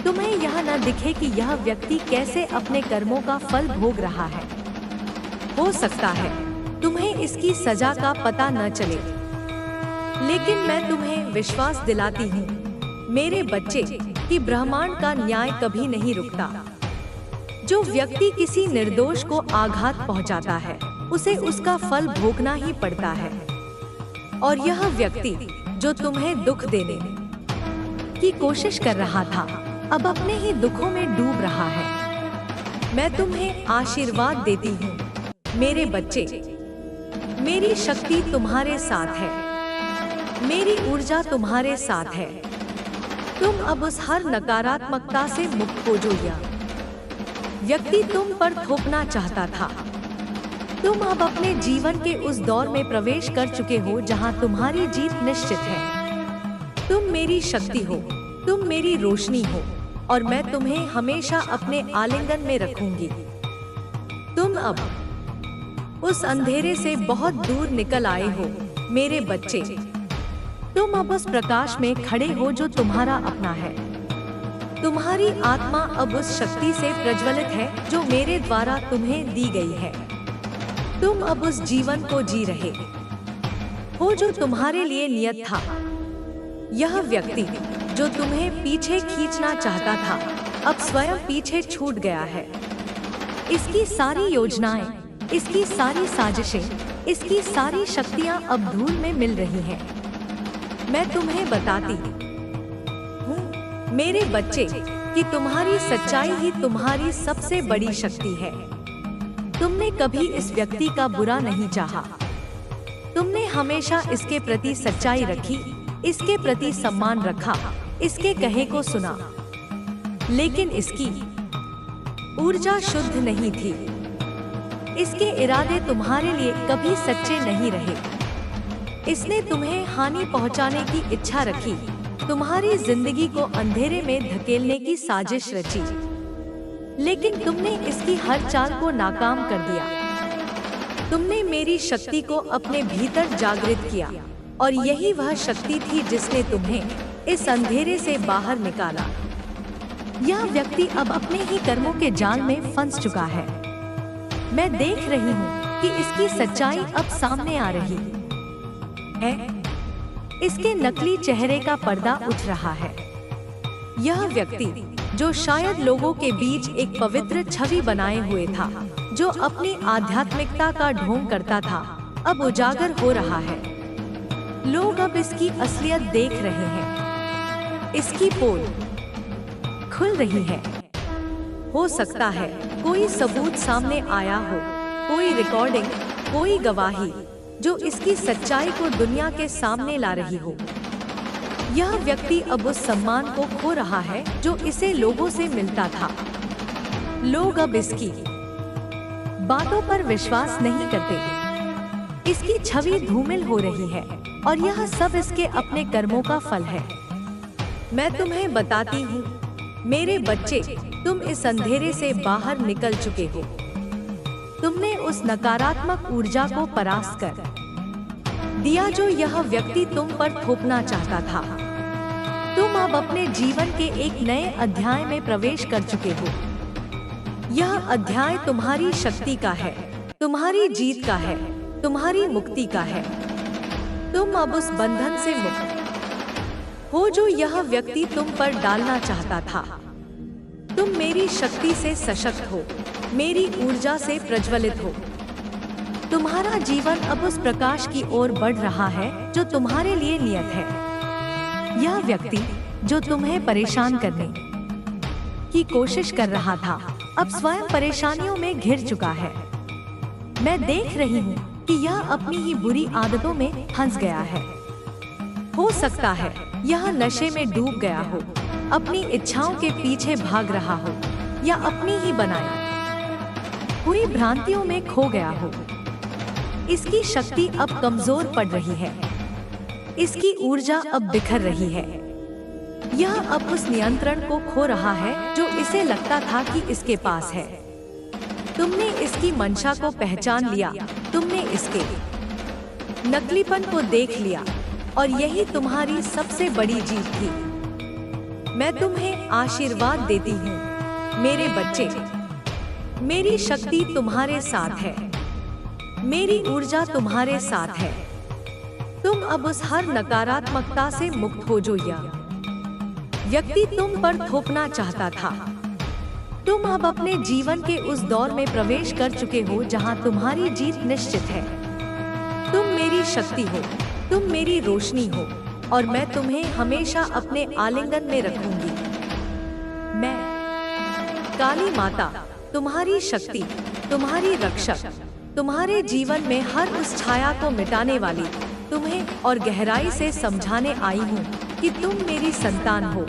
तुम्हें यह न दिखे कि यह व्यक्ति कैसे अपने कर्मों का फल भोग रहा है। हो सकता है तुम्हें इसकी सजा का पता न चले, लेकिन मैं तुम्हें विश्वास दिलाती हूँ मेरे बच्चे कि ब्रह्मांड का न्याय कभी नहीं रुकता। जो व्यक्ति किसी निर्दोष को आघात पहुँचाता है, उसे उसका फल भोगना ही पड़ता है। और यह व्यक्ति जो तुम्हें दुख देने की कोशिश कर रहा था, अब अपने ही दुखों में डूब रहा है। मैं तुम्हें आशीर्वाद देती हूँ मेरे बच्चे, मेरी शक्ति तुम्हारे साथ है, मेरी ऊर्जा तुम्हारे साथ है। तुम अब उस हर नकारात्मकता से मुक्त हो जो यह व्यक्ति तुम पर थोपना चाहता था। तुम अब अपने जीवन के उस दौर में प्रवेश कर चुके हो जहां तुम्हारी जीत निश्चित है। तुम मेरी शक्ति हो, तुम मेरी रोशनी हो, और मैं तुम्हें हमेशा अपने आलिंगन में रखूंगी। तुम अब उस अंधेरे से बहुत दूर निकल आए हो मेरे बच्चे। तुम अब उस प्रकाश में खड़े हो जो तुम्हारा अपना है। तुम्हारी आत्मा अब उस शक्ति से प्रज्वलित है जो मेरे द्वारा तुम्हें दी गई है। तुम अब उस जीवन को जी रहे हो जो तुम्हारे लिए नियत था। यह व्यक्ति जो तुम्हें पीछे खींचना चाहता था, अब स्वयं पीछे छूट गया है। इसकी सारी योजनाएं, इसकी सारी साजिशें, इसकी सारी शक्तियां अब धूल में मिल रही हैं। मैं तुम्हें बताती हूँ मेरे बच्चे कि तुम्हारी सच्चाई ही तुम्हारी सबसे बड़ी शक्ति है। तुमने कभी इस व्यक्ति का बुरा नहीं चाहा। तुमने हमेशा इसके प्रति सच्चाई रखी, इसके प्रति सम्मान रखा, इसके कहे को सुना। लेकिन इसकी ऊर्जा शुद्ध नहीं थी। इसके इरादे तुम्हारे लिए कभी सच्चे नहीं रहे। इसने तुम्हें हानि पहुंचाने की इच्छा रखी, तुम्हारी जिंदगी को अंधेरे में धकेलने की साजिश रची। लेकिन तुमने इसकी हर चाल को नाकाम कर दिया। तुमने मेरी शक्ति को अपने भीतर जागृत किया, और यही वह शक्ति थी जिसने तुम्हें इस अंधेरे से बाहर निकाला। यह व्यक्ति अब अपने ही कर्मों के जाल में फंस चुका है। मैं देख रही हूँ कि इसकी सच्चाई अब सामने आ रही है। इसके नकली चेहरे का पर्दा उठ रहा है। यह व्यक्ति जो शायद लोगों के बीच एक पवित्र छवि बनाए हुए था, जो अपनी आध्यात्मिकता का ढोंग करता था, अब उजागर हो रहा है। लोग अब इसकी असलियत देख रहे हैं। इसकी पोल खुल रही है। हो सकता है कोई सबूत सामने आया हो, कोई रिकॉर्डिंग, कोई गवाही जो इसकी सच्चाई को दुनिया के सामने ला रही हो। यह व्यक्ति अब उस सम्मान को खो रहा है जो इसे लोगों से मिलता था। लोग अब इसकी बातों पर विश्वास नहीं करते। इसकी छवि धूमिल हो रही है, और यह सब इसके अपने कर्मों का फल है। मैं तुम्हें बताती हूँ मेरे बच्चे, तुम इस अंधेरे से बाहर निकल चुके हो। तुमने उस नकारात्मक ऊर्जा को परास्त कर दिया जो यह व्यक्ति तुम पर थोपना चाहता था। तुम अब अपने जीवन के एक नए अध्याय में प्रवेश कर चुके हो। यह अध्याय तुम्हारी शक्ति का है, तुम्हारी जीत का है, तुम्हारी मुक्ति का है। तुम अब उस बंधन से मुक्त हो जो यह व्यक्ति तुम पर डालना चाहता था। तुम मेरी शक्ति से सशक्त हो, मेरी ऊर्जा से प्रज्वलित हो। तुम्हारा जीवन अब उस प्रकाश की ओर बढ़ रहा है जो तुम्हारे लिए नियत है। यह व्यक्ति जो तुम्हें परेशान करने की कोशिश कर रहा था, अब स्वयं परेशानियों में घिर चुका है। मैं देख रही हूँ कि यह अपनी ही बुरी आदतों में फंस गया है। हो सकता है यह नशे में डूब गया हो, अपनी इच्छाओं के पीछे भाग रहा हो, या अपनी ही बनाई हुई भ्रांतियों में खो गया हो। इसकी शक्ति अब कमजोर पड़ रही है, इसकी ऊर्जा अब बिखर रही है। यह अब उस नियंत्रण को खो रहा है जो इसे लगता था कि इसके पास है। तुमने इसकी मंशा को पहचान लिया, तुमने इसके नकलीपन को देख लिया, और यही तुम्हारी सबसे बड़ी जीत थी। मैं तुम्हें आशीर्वाद देती हूँ मेरे बच्चे। मेरी शक्ति तुम्हारे साथ है, मेरी ऊर्जा तुम्हारे साथ है। तुम अब उस हर नकारात्मकता से मुक्त हो जो यह व्यक्ति तुम पर थोपना चाहता था। तुम अब अपने जीवन के उस दौर में प्रवेश कर चुके हो जहां तुम्हारी जीत निश्चित है। तुम मेरी शक्ति हो, तुम मेरी रोशनी हो, और मैं तुम्हें हमेशा अपने आलिंगन में रखूंगी। मैं काली माता, तुम्हारी शक्ति, तुम्हारी रक्षक, तुम्हारे जीवन में हर उस छाया को मिटाने वाली, तुम्हें और गहराई से समझाने आई हूँ कि तुम मेरी संतान हो,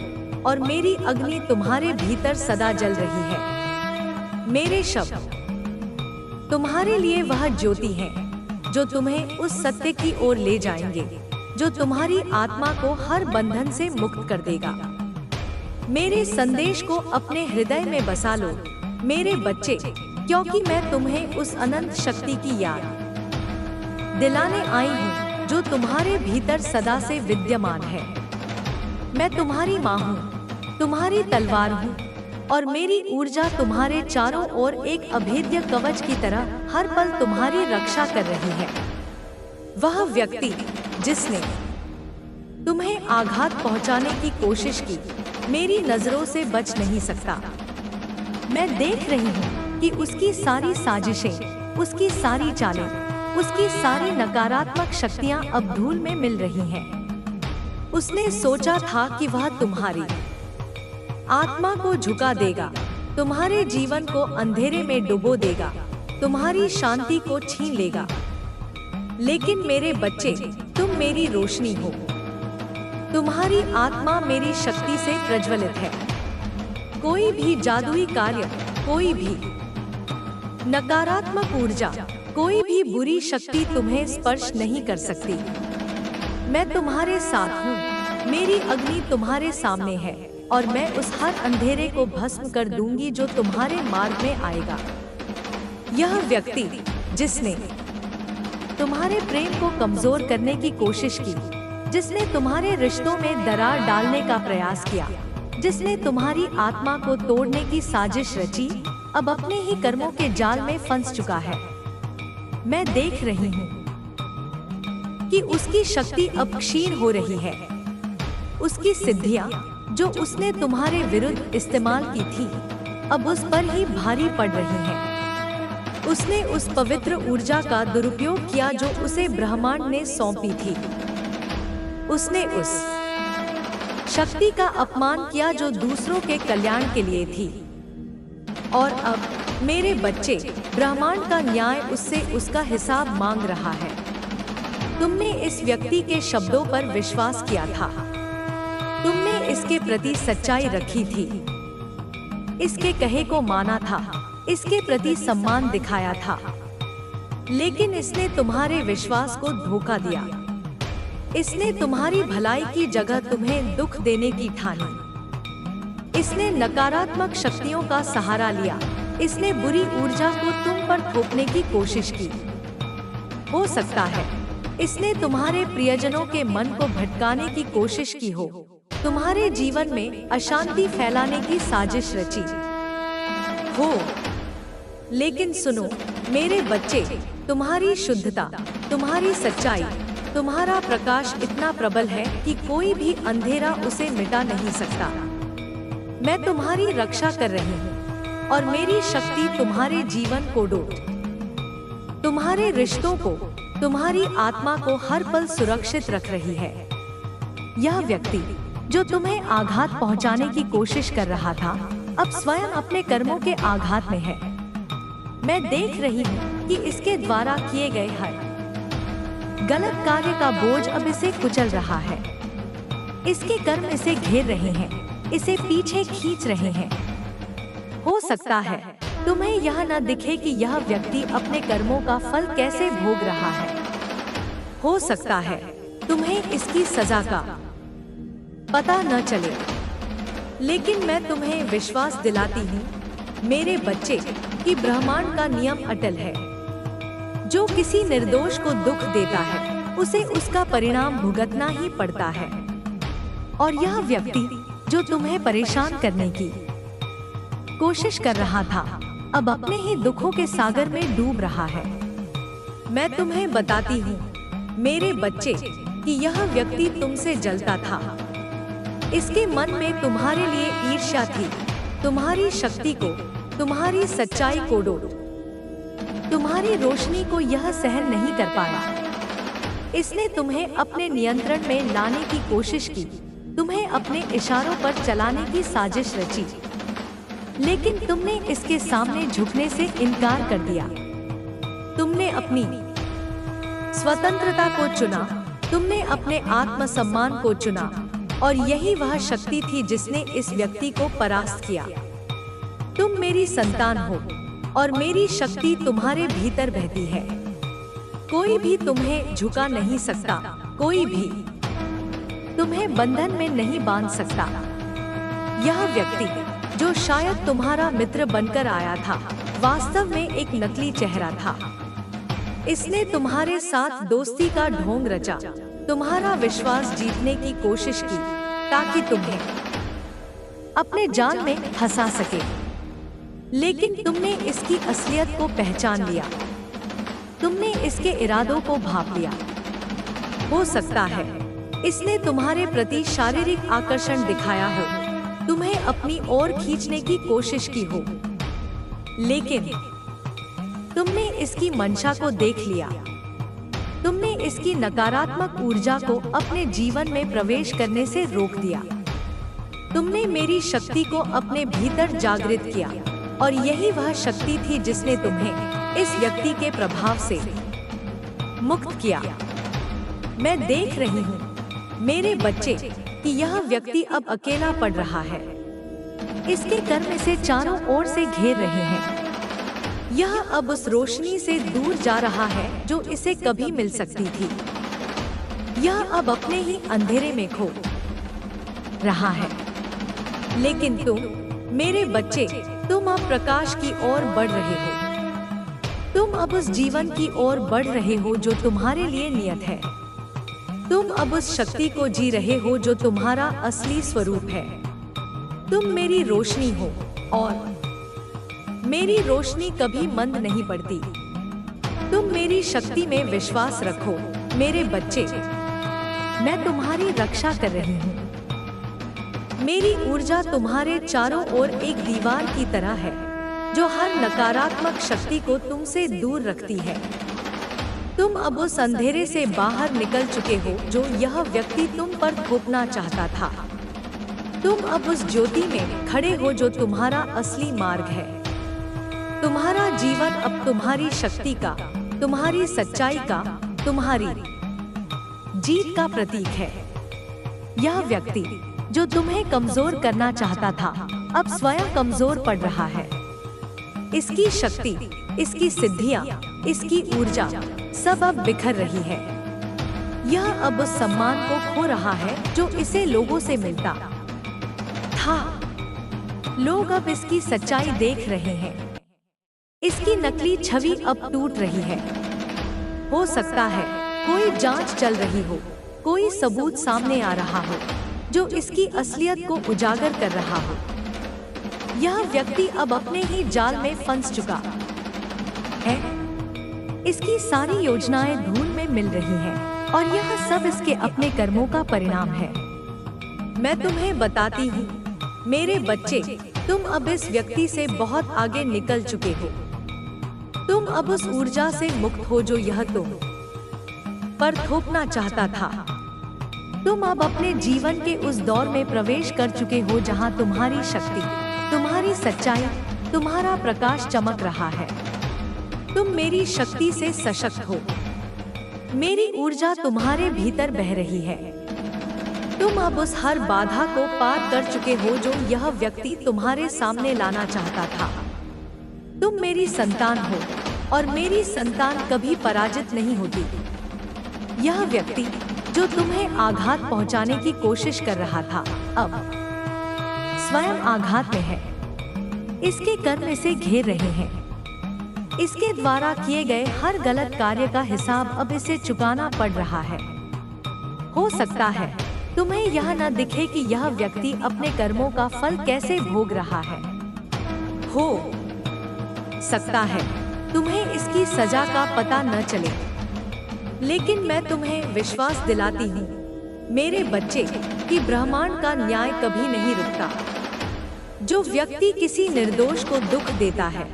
और मेरी अग्नि तुम्हारे भीतर सदा जल रही है। मेरे शब्द तुम्हारे लिए वह ज्योति हैं जो तुम्हें उस सत्य की ओर ले जाएंगे जो तुम्हारी आत्मा को हर बंधन से मुक्त कर देगा। मेरे संदेश को अपने हृदय में बसा लो मेरे बच्चे, क्योंकि मैं तुम्हें उस अनंत शक्ति की याद दिलाने आई हूँ जो तुम्हारे भीतर सदा से विद्यमान है। मैं तुम्हारी माँ हूँ, तुम्हारी तलवार हूँ, और मेरी ऊर्जा तुम्हारे चारों ओर एक अभेद्य कवच की तरह हर पल तुम्हारी रक्षा कर रही है। वह व्यक्ति जिसने तुम्हें आघात पहुंचाने की कोशिश की मेरी नजरों से बच नहीं सकता। मैं देख रही हूँ कि उसकी सारी साजिशें, उसकी सारी चालें, उसकी सारी नकारात्मक शक्तियाँ अब धूल में मिल रही हैं। उसने सोचा था कि वह तुम्हारी आत्मा को झुका देगा, तुम्हारे जीवन को अंधेरे में डुबो देगा, तुम्हारी शांति को छीन लेगा। लेकिन मेरे बच्चे, तुम मेरी रोशनी हो, तुम्हारी आत्मा मेरी शक्ति से प्रज्वलित है। कोई भी जादुई कार्य, कोई भी नकारात्मक ऊर्जा, कोई भी बुरी शक्ति तुम्हें स्पर्श नहीं कर सकती। मैं तुम्हारे साथ हूँ, मेरी अग्नि तुम्हारे सामने है, और मैं उस हर अंधेरे को भस्म कर दूंगी जो तुम्हारे मार्ग में आएगा। यह व्यक्ति जिसने तुम्हारे प्रेम को कमजोर करने की कोशिश की, जिसने तुम्हारे रिश्तों में दरार डालने का प्रयास किया, जिसने तुम्हारी आत्मा को तोड़ने की साजिश रची, अब अपने ही कर्मों के जाल में फंस चुका है। मैं देख रही हूँ कि उसकी शक्ति अब क्षीण हो रही है। उसकी सिद्धियाँ जो उसने तुम्हारे विरुद्ध इस्तेमाल की थी, अब उस पर ही भारी पड़ रही हैं। उसने उस पवित्र ऊर्जा का दुरुपयोग किया जो उसे ब्रह्मांड ने सौंपी थी। उसने उस शक्ति का अपमान किया जो दूसरों के कल्याण के लिए थी। और अब मेरे बच्चे, ब्रह्मांड का न्याय उससे उसका हिसाब मांग रहा है। तुमने इस व्यक्ति के शब्दों पर विश्वास किया था, तुमने इसके प्रति सच्चाई रखी थी, इसके कहे को माना था, इसके प्रति सम्मान दिखाया था, लेकिन इसने तुम्हारे विश्वास को धोखा दिया। इसने तुम्हारी भलाई की जगह तुम्हें दुख देने की ठानी। इसने नकारात्मक शक्तियों का सहारा लिया। इसने बुरी ऊर्जा को तुम पर थोपने की कोशिश की। हो सकता है इसने तुम्हारे प्रियजनों के मन को भटकाने की कोशिश की हो, तुम्हारे जीवन में अशांति फैलाने की साजिश रची हो। लेकिन सुनो मेरे बच्चे, तुम्हारी शुद्धता, तुम्हारी सच्चाई, तुम्हारा प्रकाश इतना प्रबल है कि कोई भी अंधेरा उसे मिटा नहीं सकता। मैं तुम्हारी रक्षा कर रही हूँ और मेरी शक्ति तुम्हारे जीवन को तुम्हारे रिश्तों को, तुम्हारी आत्मा को हर पल सुरक्षित रख रही है। यह व्यक्ति जो तुम्हें आघात पहुंचाने की कोशिश कर रहा था, अब स्वयं अपने कर्मों के आघात में है। मैं देख रही हूँ कि इसके द्वारा किए गए हर गलत कार्य का बोझ अब इसे कुचल रहा है। इसके कर्म इसे घेर रहे हैं, इसे पीछे खींच रहे हैं। हो सकता है तुम्हें यह न दिखे कि यह व्यक्ति अपने कर्मों का फल कैसे भोग रहा है। हो सकता है तुम्हें इसकी सजा का पता न चले, लेकिन मैं तुम्हें विश्वास दिलाती हूँ मेरे बच्चे कि ब्रह्मांड का नियम अटल है। जो किसी निर्दोष को दुख देता है उसे उसका परिणाम भुगतना ही पड़ता है। और यह व्यक्ति जो तुम्हें परेशान करने की कोशिश कर रहा था, अब अपने ही दुखों के सागर में डूब रहा है। मैं तुम्हें बताती हूँ मेरे बच्चे कि यह व्यक्ति तुमसे जलता था। इसके मन में तुम्हारे लिए ईर्ष्या थी, तुम्हारी शक्ति को, तुम्हारी सच्चाई को, तुम्हारी रोशनी को यह सहन नहीं कर पाया। इसने तुम्हें अपने नियंत्रण में लाने की कोशिश की, तुम्हें अपने इशारों पर चलाने की साजिश रची, लेकिन तुमने इसके सामने झुकने से इनकार कर दिया। तुमने अपनी स्वतंत्रता को चुना, तुमने अपने आत्मसम्मान को चुना, और यही वह शक्ति थी जिसने इस व्यक्ति को परास्त किया। तुम मेरी संतान हो और मेरी शक्ति तुम्हारे भीतर बहती है। कोई भी तुम्हें झुका नहीं सकता, कोई भी तुम्हें बंधन में नहीं बांध सकता। यह व्यक्ति जो शायद तुम्हारा मित्र बनकर आया था, वास्तव में एक नकली चेहरा था। इसने तुम्हारे साथ दोस्ती का ढोंग रचा, तुम्हारा विश्वास जीतने की कोशिश की ताकि तुम्हें अपने जाल में फंसा सके। लेकिन तुमने इसकी असलियत को पहचान लिया, तुमने इसके इरादों को भांप लिया। हो सकता है इसने तुम्हारे प्रति शारीरिक आकर्षण दिखाया हो, तुम्हें अपनी ओर खींचने की कोशिश की हो, लेकिन तुमने इसकी मंशा को देख लिया। तुमने इसकी नकारात्मक ऊर्जा को अपने जीवन में प्रवेश करने से रोक दिया। तुमने मेरी शक्ति को अपने भीतर जागृत किया, और यही वह शक्ति थी जिसने तुम्हें इस व्यक्ति के प्रभाव से मुक्त किया। मैं देख रही हूँ मेरे बच्चे कि यह व्यक्ति अब अकेला पड़ रहा है। इसके कर्म इसे चारों ओर से घेर रहे हैं। यह अब उस रोशनी से दूर जा रहा है जो इसे कभी मिल सकती थी। यह अब अपने ही अंधेरे में खो रहा है। लेकिन तुम मेरे बच्चे, तुम अब प्रकाश की ओर बढ़ रहे हो। तुम अब उस जीवन की ओर बढ़ रहे हो जो तुम्हारे लिए नियत है। तुम अब उस शक्ति को जी रहे हो जो तुम्हारा असली स्वरूप है। तुम मेरी रोशनी हो और मेरी रोशनी कभी मंद नहीं पड़ती। तुम मेरी शक्ति में विश्वास रखो मेरे बच्चे। मैं तुम्हारी रक्षा कर रही हूँ। मेरी ऊर्जा तुम्हारे चारों ओर एक दीवार की तरह है जो हर नकारात्मक शक्ति को तुमसे दूर रखती है। तुम अब उस अंधेरे से बाहर निकल चुके हो जो यह व्यक्ति तुम पर थोपना चाहता था। तुम अब उस ज्योति में खड़े हो जो तुम्हारा असली मार्ग है। तुम्हारा जीवन अब तुम्हारी शक्ति का, तुम्हारी सच्चाई का, तुम्हारी जीत का प्रतीक है। यह व्यक्ति जो तुम्हें कमजोर करना चाहता था, अब स्वयं कमजोर पड़ रहा है। इसकी शक्ति, इसकी सिद्धियां, इसकी ऊर्जा सब अब बिखर रही है। यह अब उस सम्मान को खो रहा है जो इसे लोगों से मिलता था। लोग अब इसकी सच्चाई देख रहे हैं। इसकी नकली छवि अब टूट रही है। हो सकता है कोई जांच चल रही हो, कोई सबूत सामने आ रहा हो जो इसकी असलियत को उजागर कर रहा हो। यह व्यक्ति अब अपने ही जाल में फंस चुका है। इसकी सारी योजनाएं धूल में मिल रही हैं और यह सब इसके अपने कर्मों का परिणाम है। मैं तुम्हें बताती हूँ मेरे बच्चे, तुम अब इस व्यक्ति से बहुत आगे निकल चुके हो। तुम अब उस ऊर्जा से मुक्त हो जो यह तुम पर थोपना चाहता था। तुम अब अपने जीवन के उस दौर में प्रवेश कर चुके हो जहां तुम्हारी शक्ति, तुम्हारी सच्चाई, तुम्हारा प्रकाश चमक रहा है। तुम मेरी शक्ति से सशक्त हो। मेरी ऊर्जा तुम्हारे भीतर बह रही है। तुम अब उस हर बाधा को पार कर चुके हो जो यह व्यक्ति तुम्हारे सामने लाना चाहता था। तुम मेरी संतान हो और मेरी संतान कभी पराजित नहीं होती। यह व्यक्ति जो तुम्हें आघात पहुंचाने की कोशिश कर रहा था, अब स्वयं आघात में है। इसके कर्म इसे घेर रहे हैं। इसके द्वारा किए गए हर गलत कार्य का हिसाब अब इसे चुकाना पड़ रहा है। हो सकता है तुम्हें यह न दिखे कि यह व्यक्ति अपने कर्मों का फल कैसे भोग रहा है। हो सकता है तुम्हें इसकी सजा का पता न चले, लेकिन मैं तुम्हें विश्वास दिलाती हूँ मेरे बच्चे कि ब्रह्मांड का न्याय कभी नहीं रुकता। जो व्यक्ति किसी निर्दोष को दुख देता है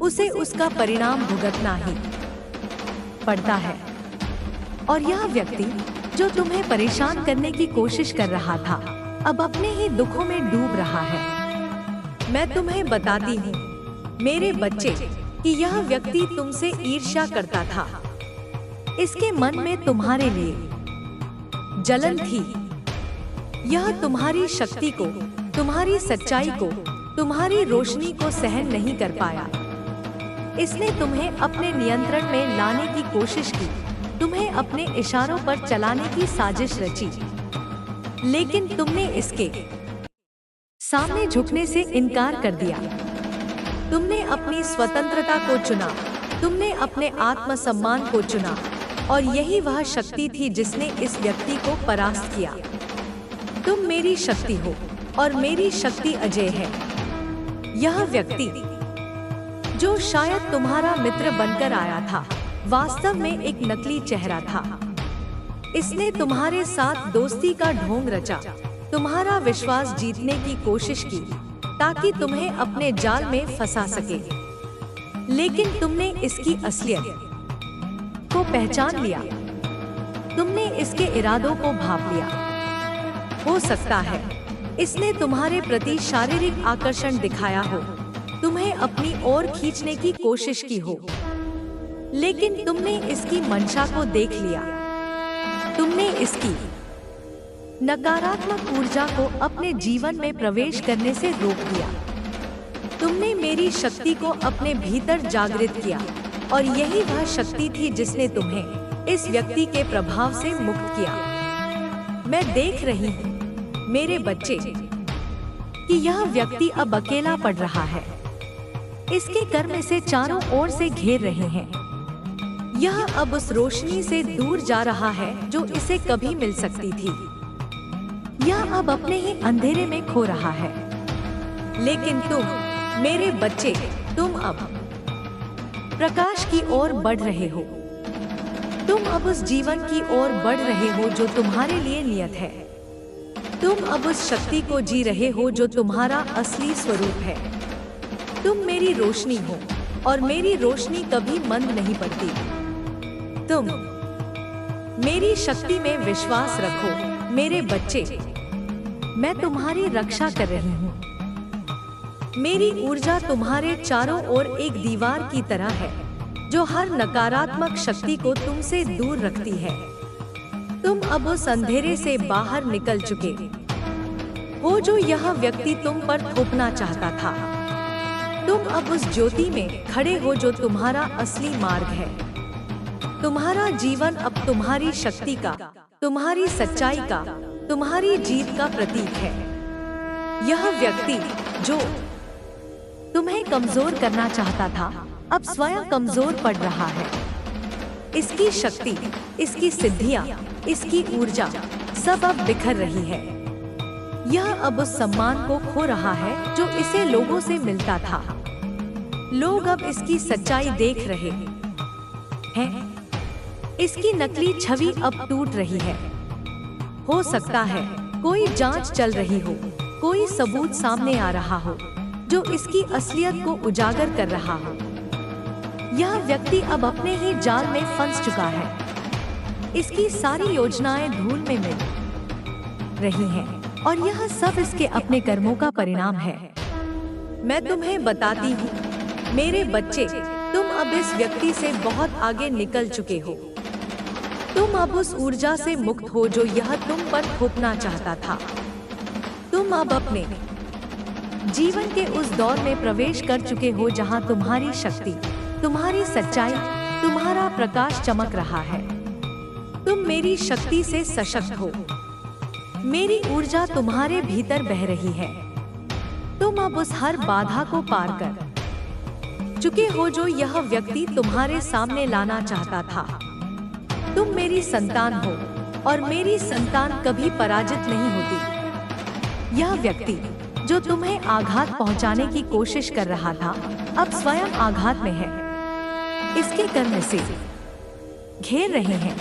उसे उसका परिणाम भुगतना ही पड़ता है। और यह व्यक्ति जो तुम्हें परेशान करने की कोशिश कर रहा था, अब अपने ही दुखों में डूब रहा है। मैं तुम्हें बताती हूँ मेरे बच्चे कि यह व्यक्ति तुमसे ईर्ष्या करता था। इसके मन में तुम्हारे लिए जलन थी। यह तुम्हारी शक्ति को, तुम्हारी सच्चाई को, तुम्हारी रोशनी को सहन नहीं कर पाया। इसने तुम्हें अपने नियंत्रण में लाने की कोशिश की, तुम्हें अपने इशारों पर चलाने की साजिश रची, लेकिन तुमने इसके सामने झुकने से इनकार कर दिया। तुमने अपनी स्वतंत्रता को चुना, तुमने अपने आत्मसम्मान को चुना, और यही वह शक्ति थी जिसने इस व्यक्ति को परास्त किया। तुम मेरी शक्ति हो और मेरी शक्ति अजय है। यह व्यक्ति जो शायद तुम्हारा मित्र बनकर आया था, वास्तव में एक नकली चेहरा था। इसने तुम्हारे साथ दोस्ती का ढोंग रचा, तुम्हारा विश्वास जीतने की कोशिश की ताकि तुम्हें अपने जाल में फंसा सके। लेकिन तुमने इसकी असलियत को पहचान लिया, तुमने इसके इरादों को भांप लिया। हो सकता है इसने तुम्हारे प्रति शारीरिक आकर्षण दिखाया हो, तुम्हें अपनी ओर खींचने की कोशिश की हो, लेकिन तुमने इसकी मंशा को देख लिया। तुमने इसकी नकारात्मक ऊर्जा को अपने जीवन में प्रवेश करने से रोक दिया। तुमने मेरी शक्ति को अपने भीतर जागृत किया, और यही वह शक्ति थी जिसने तुम्हें इस व्यक्ति के प्रभाव से मुक्त किया। मैं देख रही हूँ मेरे बच्चे कि यह व्यक्ति अब अकेला पड़ रहा है। इसके कर्म इसे चारों ओर से घेर रहे हैं। यह अब उस रोशनी से दूर जा रहा है जो इसे कभी मिल सकती थी। यह अब अपने ही अंधेरे में खो रहा है। लेकिन तुम मेरे बच्चे, तुम अब प्रकाश की ओर बढ़ रहे हो। तुम अब उस जीवन की ओर बढ़ रहे हो जो तुम्हारे लिए नियत है। तुम अब उस शक्ति को जी रहे हो जो तुम्हारा असली स्वरूप है। तुम मेरी रोशनी हो और मेरी रोशनी कभी मंद नहीं पड़ती। तुम मेरी शक्ति में विश्वास रखो मेरे बच्चे। मैं तुम्हारी रक्षा कर रही हूँ। मेरी ऊर्जा तुम्हारे चारों ओर एक दीवार की तरह है जो हर नकारात्मक शक्ति को तुमसे दूर रखती है। तुम अब उस अंधेरे से बाहर निकल चुके हो जो यह व्यक्ति तुम पर थोपना चाहता था। तुम अब उस ज्योति में खड़े हो जो तुम्हारा असली मार्ग है। तुम्हारा जीवन अब तुम्हारी शक्ति का, तुम्हारी सच्चाई का, तुम्हारी जीत का प्रतीक है। यह व्यक्ति जो तुम्हें कमजोर करना चाहता था, अब स्वयं कमजोर पड़ रहा है। इसकी शक्ति, इसकी सिद्धियां, इसकी ऊर्जा सब अब बिखर रही है। यह अब उस सम्मान को खो रहा है जो इसे लोगों से मिलता था। लोग अब इसकी सच्चाई देख रहे हैं। इसकी नकली छवि अब टूट रही है। हो सकता है कोई जांच चल रही हो, कोई सबूत सामने आ रहा हो जो इसकी असलियत को उजागर कर रहा हो। यह व्यक्ति अब अपने ही जाल में फंस चुका है। इसकी सारी योजनाएं धूल में मिल रही हैं और यह सब इसके अपने कर्मों का परिणाम है। मैं तुम्हें बताती हूँ मेरे बच्चे, तुम अब इस व्यक्ति से बहुत आगे निकल चुके हो। तुम अब उस ऊर्जा से मुक्त हो जो यह तुम पर थोपना चाहता था। तुम अब अपने जीवन के उस दौर में प्रवेश कर चुके हो जहां तुम्हारी शक्ति, तुम्हारी सच्चाई, तुम्हारा प्रकाश चमक रहा है। तुम मेरी शक्ति से सशक्त हो। मेरी ऊर्जा तुम्हारे भीतर बह रही है। तुम अब उस हर बाधा को पार कर चुके हो जो यह व्यक्ति तुम्हारे सामने लाना चाहता था। तुम मेरी संतान हो और मेरी संतान कभी पराजित नहीं होती। यह व्यक्ति जो तुम्हें आघात पहुंचाने की कोशिश कर रहा था, अब स्वयं आघात में है। इसके कर्म से घेर रहे हैं।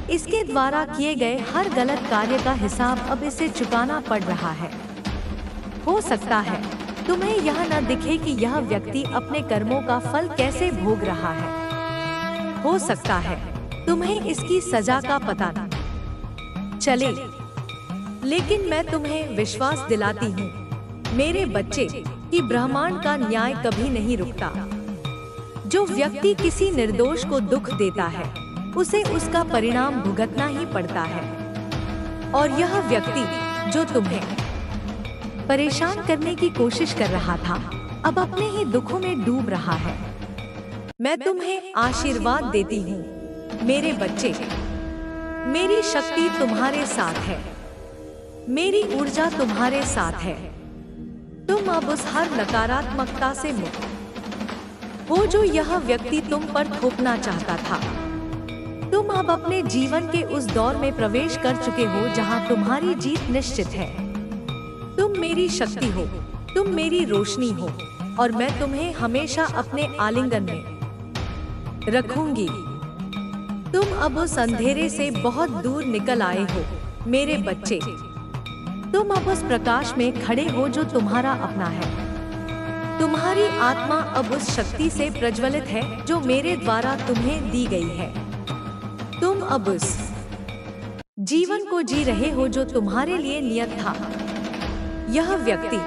इसके द्वारा किए गए हर गलत कार्य का हिसाब अब इसे चुकाना पड़ रहा है। हो सकता है तुम्हें यह न दिखे कि यह व्यक्ति अपने कर्मों का फल कैसे भोग रहा है। हो सकता है तुम्हें इसकी सजा का पता न चले, लेकिन मैं तुम्हें विश्वास दिलाती हूँ मेरे बच्चे कि ब्रह्मांड का न्याय कभी नहीं रुकता। जो व्यक्ति किसी निर्दोष को दुख देता है उसे उसका परिणाम भुगतना ही पड़ता है। और यह व्यक्ति जो तुम्हें परेशान करने की कोशिश कर रहा था, अब अपने ही दुखों में डूब रहा है। मैं तुम्हें आशीर्वाद देती हूँ मेरे बच्चे, मेरी शक्ति तुम्हारे साथ है, मेरी ऊर्जा तुम्हारे साथ है। तुम अब उस हर नकारात्मकता से मुक्त हो जो यह व्यक्ति तुम पर थोपना चाहता था। तुम अब अपने जीवन के उस दौर में प्रवेश कर चुके हो जहां तुम्हारी जीत निश्चित है। तुम मेरी शक्ति हो, तुम मेरी रोशनी हो और मैं तुम्हें हमेशा अपने आलिंगन में रखूंगी। तुम अब उस अंधेरे से बहुत दूर निकल आए हो मेरे बच्चे। तुम अब उस प्रकाश में खड़े हो जो तुम्हारा अपना है। तुम्हारी आत्मा अब उस शक्ति से प्रज्वलित है जो मेरे द्वारा तुम्हें दी गई है। तुम अब उस जीवन को जी रहे हो जो तुम्हारे लिए नियत था। यह व्यक्ति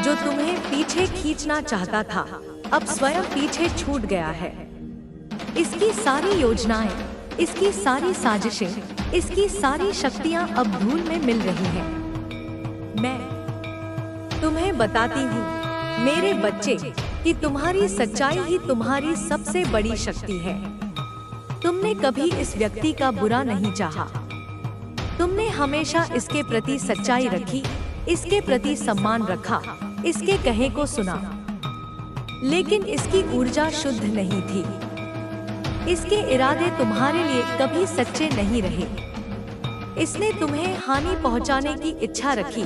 जो तुम्हें पीछे खींचना चाहता था, अब स्वयं पीछे छूट गया है। इसकी सारी योजनाएं, इसकी सारी साजिशें, इसकी सारी शक्तियां अब धूल में मिल रही हैं। मैं तुम्हें बताती हूँ मेरे बच्चे कि तुम्हारी सच्चाई ही तुम्हारी सबसे बड़ी शक्ति है। तुमने कभी इस व्यक्ति का बुरा नहीं चाहा। तुमने हमेशा इसके प्रति सच्चाई रखी, इसके प्रति सम्मान रखा, इसके कहे को सुना। लेकिन इसकी ऊर्जा शुद्ध नहीं थी। इसके इरादे तुम्हारे लिए कभी सच्चे नहीं रहे। इसने तुम्हें हानि पहुंचाने की इच्छा रखी,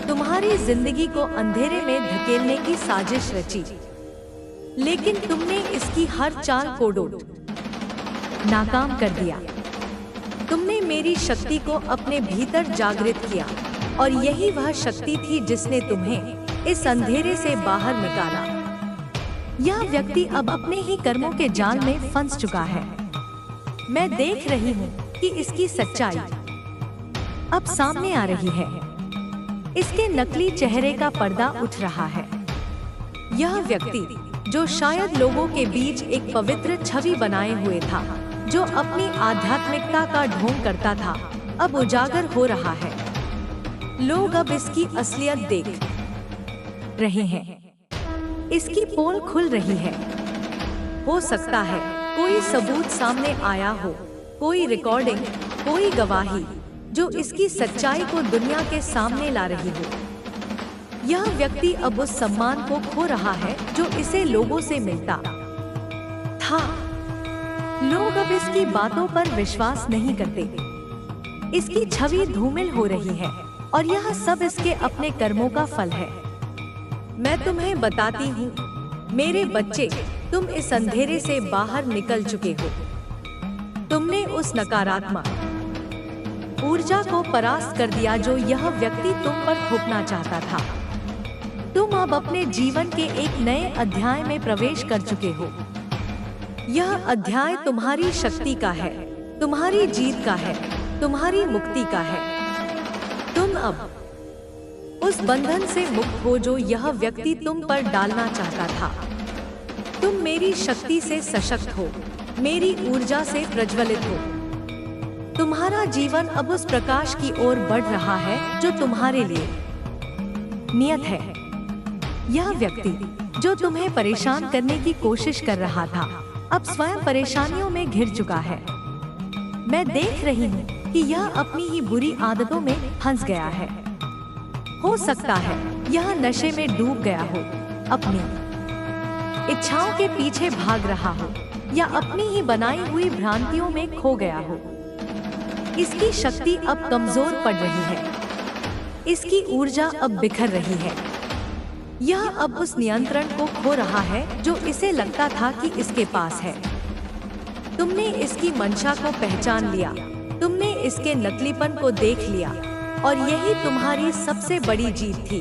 तुम्हारी जिंदगी को अंधेरे में धकेलने की साजिश रची। लेकिन तुमने इसकी हर चाल को नाकाम कर दिया। तुमने मेरी शक्ति को अपने भीतर जागृत किया और यही वह शक्ति थी जिसने तुम्हें इस अंधेरे से बाहर निकाला। यह व्यक्ति अब अपने ही कर्मों के जाल में फंस चुका है। मैं देख रही हूँ कि इसकी सच्चाई अब सामने आ रही है। इसके नकली चेहरे का पर्दा उठ रहा है। यह व्यक्ति जो शायद लोगों के बीच एक पवित्र छवि बनाए हुए था, जो अपनी आध्यात्मिकता का ढोंग करता था, अब उजागर हो रहा है। लोग अब इसकी असलियत देख रहे हैं। इसकी पोल खुल रही है। हो सकता है कोई सबूत सामने आया हो, कोई रिकॉर्डिंग, कोई गवाही जो इसकी सच्चाई को दुनिया के सामने ला रही हो। यह व्यक्ति अब उस सम्मान को खो रहा है जो इसे लोगों से मिलता था। लोग अब इसकी बातों पर विश्वास नहीं करते। इसकी छवि धूमिल हो रही है और यह सब इसके अपने कर्मों का फल है। मैं तुम्हें बताती हूँ मेरे बच्चे, तुम इस अंधेरे से बाहर निकल चुके हो। तुमने उस नकारात्मक ऊर्जा को परास्त कर दिया जो यह व्यक्ति तुम पर थोपना चाहता था। तुम अब अपने जीवन के एक नए अध्याय में प्रवेश कर चुके हो। यह अध्याय तुम्हारी शक्ति का है, तुम्हारी जीत का है, तुम्हारी मुक्ति का है। तुम अब उस बंधन से मुक्त हो जो यह व्यक्ति तुम पर डालना चाहता था। तुम मेरी शक्ति से सशक्त हो, मेरी ऊर्जा से प्रज्वलित हो। तुम्हारा जीवन अब उस प्रकाश की ओर बढ़ रहा है जो तुम्हारे लिए नियत है। यह व्यक्ति जो तुम्हें परेशान करने की कोशिश कर रहा था, अब स्वयं परेशानियों में घिर चुका है। मैं देख रही हूँ कि यह अपनी ही बुरी आदतों में फंस गया है। हो सकता है यह नशे में डूब गया हो, अपनी इच्छाओं के पीछे भाग रहा हो, या अपनी ही बनाई हुई भ्रांतियों में खो गया हो। इसकी शक्ति अब कमजोर पड़ रही है, इसकी ऊर्जा अब बिखर रही है। यह अब उस नियंत्रण को खो रहा है जो इसे लगता था कि इसके पास है। तुमने इसकी मंशा को पहचान लिया, तुमने इसके नकलीपन को देख लिया, और यही तुम्हारी सबसे बड़ी जीत थी।